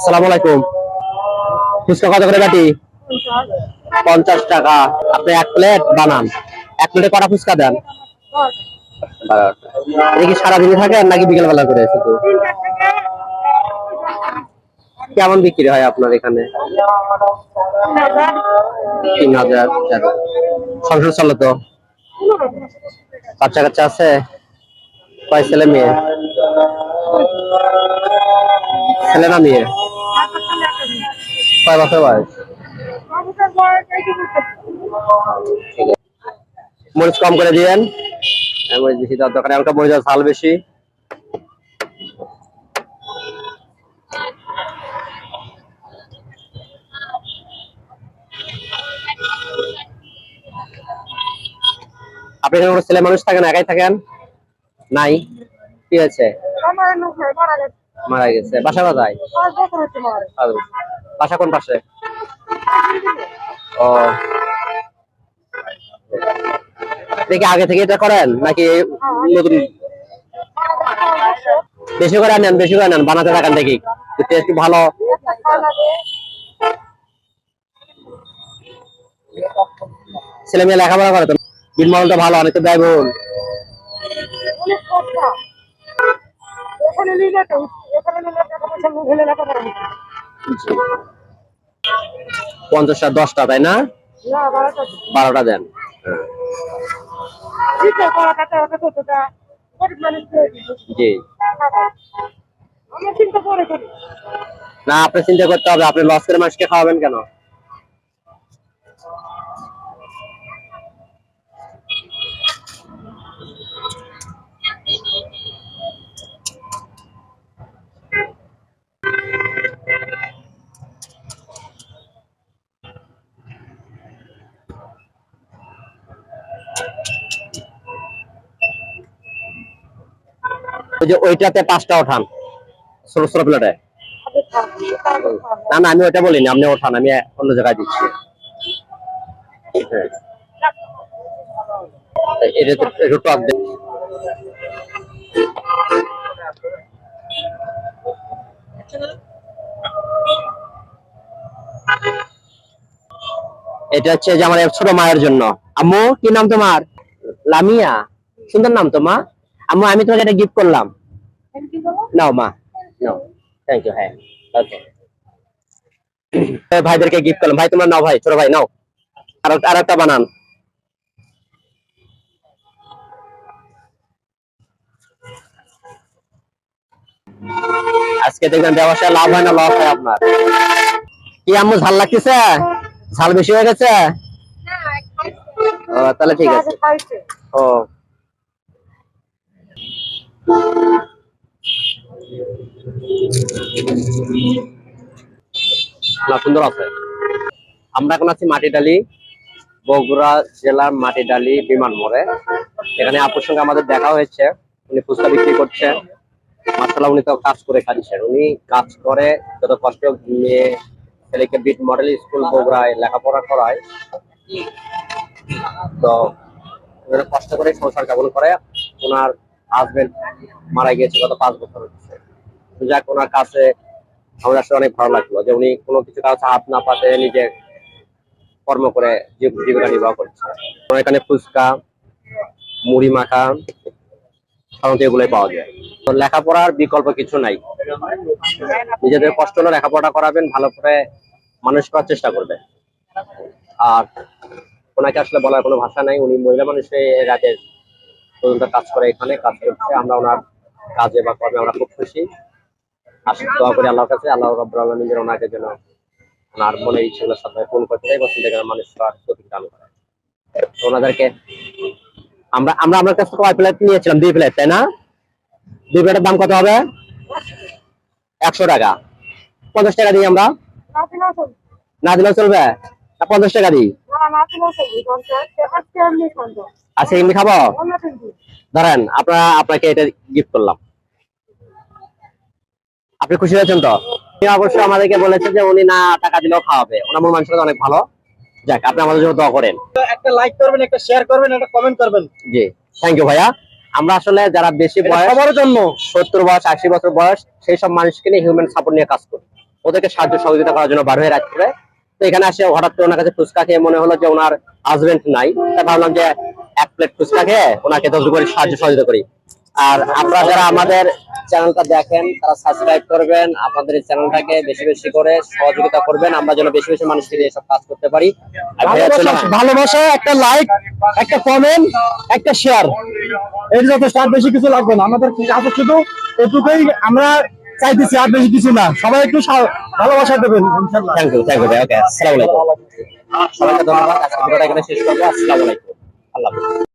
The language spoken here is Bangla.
আসসালামু আলাইকুম। ফুচকা কত করে বাটি? 50 টাকা। আপনি এক প্লেট বানান। এক প্লেটে কটা ফুচকা দেন? 12টা। এটা কি সারাদিনই থাকে নাকি বিকেল বেলা করে শুধু? কেমন বিক্রি হয় আপনার এখানে? 3000 টাকা। সংসার চলে তো? বাচ্চা কাচ্চা আছে? কয় ছেলে মেয়ে? ছেলে না মেয়ে? কয় বছর বয়স? ঠিক আছে। মরিচ কম করে দিবেন। মরিচ বেশি দেওয়ার দরকার, হালকা মরিচ ঝাল বেশি। আপনি এখানে কোনো ছেলে মানুষ থাকেন, একাই থাকেন? নাই? কি হয়েছে? মারা গেছে। বাসা কোথায়? বাসা কোন পাশে? ও, দেখি আগে থেকে এটা করেন নাকি নতুন? বেশি করে নেন, বেশি করে নেন, বানাতে থাকেন দেখি টেস্ট ভালো। ছেলে মেয়ে লেখাপড়া করে তো? বিলমলটা ভালো, অনেক তো ব্যয়বহুল। 50 আর 10টা তাই না? 12টা দেন। জি না, আপনি চিন্তা করতে হবে, আপনি লস করে মানুষকে খাওয়াবেন কেন? ওই যে ওইটাতে 5টা ওঠান, ছোট ছোট প্লেটে। না না, আমি ওইটা বলিনি, আপনি ওঠান, আমি অন্য জায়গায় দিচ্ছি। এটা একটু টক দেন। এটা হচ্ছে যে আমার ছোট মায়ের জন্য। আম্মু, কি নাম তোমার? লামিয়া। সুন্দর নাম তো মা। আম্মু, আমি তোমাকে এটা গিফট করলাম। নাও মা, নাও। Thank you. হ্যাঁ, ওকে। ভাইদেরকে গিফট করলাম। ভাই তোমার নাও, ভাই ছোট ভাই নাও। আর একটা বানান। আজকে দেখবেন ব্যবসায় লাভ হয় না লস হয় আপনার। কি আম্মু, ঝাল লাগতেছে? ঝাল বেশি হয়ে গেছে? ও, তাহলে ঠিক আছে। ও, না, সুন্দর আছে। আমরা এখন আছি মাটিডালি, বগুড়া জেলার মাটিডালি বিমান মোড়ে। এখানে আপুর সঙ্গে আমাদের দেখা হয়েছে। উনি ফুচকা বিক্রি করছেন। মাশাআল্লাহ, উনি তো কাজ করে খাচ্ছেন। উনি কাজ করে যত কষ্ট নিয়ে ছেলেকে বিট মডেল স্কুল বগুড়ায় লেখাপড়া করায়, তো কষ্ট করে সংসার যাপন করে। ওনার হাজবেন্ড মারা গিয়েছে গত 5 বছর হচ্ছে। যাক, ওনার কাছে আমার আসলে অনেক ভালো লাগলো যে উনি কোনো কিছু কাছে হাত না পাতে নিজে কর্ম করে জীবিকা নির্বাহ করছে। এখানে ফুচকা, মুড়ি মাখা, সাধারণত এগুলোই পাওয়া যায়। তো লেখাপড়ার বিকল্প কিছু নাই। নিজেদের কষ্ট হলে লেখাপড়া করাবেন, ভালো করে মানুষ করার চেষ্টা করবে। আর ওনাকে আসলে বলার কোনো ভাষা নাই। উনি মহিলা মানুষে রাতের পর্যন্ত কাজ করে, এখানে কাজ করছে। আমরা ওনার কাজে বা কর্মে আমরা খুব খুশি। দোয়া করি আল্লাহর কাছে, আল্লাহ রাব্বুল আলামিন যেন ওনাকে যেন ওনার মনের ইচ্ছেগুলো সবাই পূরণ করতে চাই, বসন্ত থেকে মানুষ প্রতীক দান করে। ওনাদেরকে আমরা আমরা আপনার কাছে কয় প্লেট নিয়েছিলাম? 2 প্লেট, তাই না? 2 প্লেটের দাম কত হবে? 100 টাকা। 50 টাকা দিই আমরা। না দিলেও চলবে? 50 টাকা দিই। আচ্ছা, এমনি খাবো। ধরেন আপনাকে এটা গিফট করলাম। আপনি খুশি হয়েছেন তো? উনি অবশ্যই আমাদেরকে বলেছে যে উনি না টাকা দিলেও খাওয়াবে। ওনার মন মানসিকতা অনেক ভালো। যাক, আপনি আমাদের জন্য দোয়া করেন। একটা লাইক করবেন, একটা শেয়ার করবেন, একটা কমেন্ট করবেন। জি, থ্যাংক ইউ ভাইয়া। আমরা আসলে যারা বেশি বয়স, সবার জন্য 70 বয়স 80 বছর বয়স, সেই সব মানুষকে নিয়ে হিউম্যান সাপোর্ট নিয়ে কাজ করি। ওদেরকে সাহায্য সহযোগিতা করার জন্য বার হয়ে রাখবে। তো এখানে আসে হঠাৎ করে ওনার কাছে ফুচকা খেয়ে মনে হলো যে ওনার হাজবেন্ড নাই, তাই ভাবলাম যে 1 প্লেট ফুচকা খেয়ে ওনাকে 10 করে সাহায্য সহযোগিতা করি। আর আপনারা যারা আমাদের চ্যানেলটা দেখেন তারা সাবস্ক্রাইব করবেন, আপনাদের এই চ্যানেলটাকে বেশি বেশি করে সহযোগিতা করবেন, আমরা যেন বেশি বেশি মানুষকে নিয়ে এসব কাজ করতে পারি। আর ভাইয়া চলে ভালোবাসা, একটা লাইক, একটা কমেন্ট, একটা শেয়ার, এর যথেষ্ট, আর বেশি কিছু লাগবে না আমাদের কাছে। শুধু এটুকুই আমরা চাইতেছি, আর বেশি কিছু না। সবাই একটু ভালোবাসা দেবেন ইনশাআল্লাহ। থ্যাংক ইউ ভাই। ওকে, আসসালামু আলাইকুম। সবাইকে ধন্যবাদ। আজকে ভিডিওটা এখানে শেষ করবো। আসসালামু আলাইকুম। আল্লাহ হাফেজ।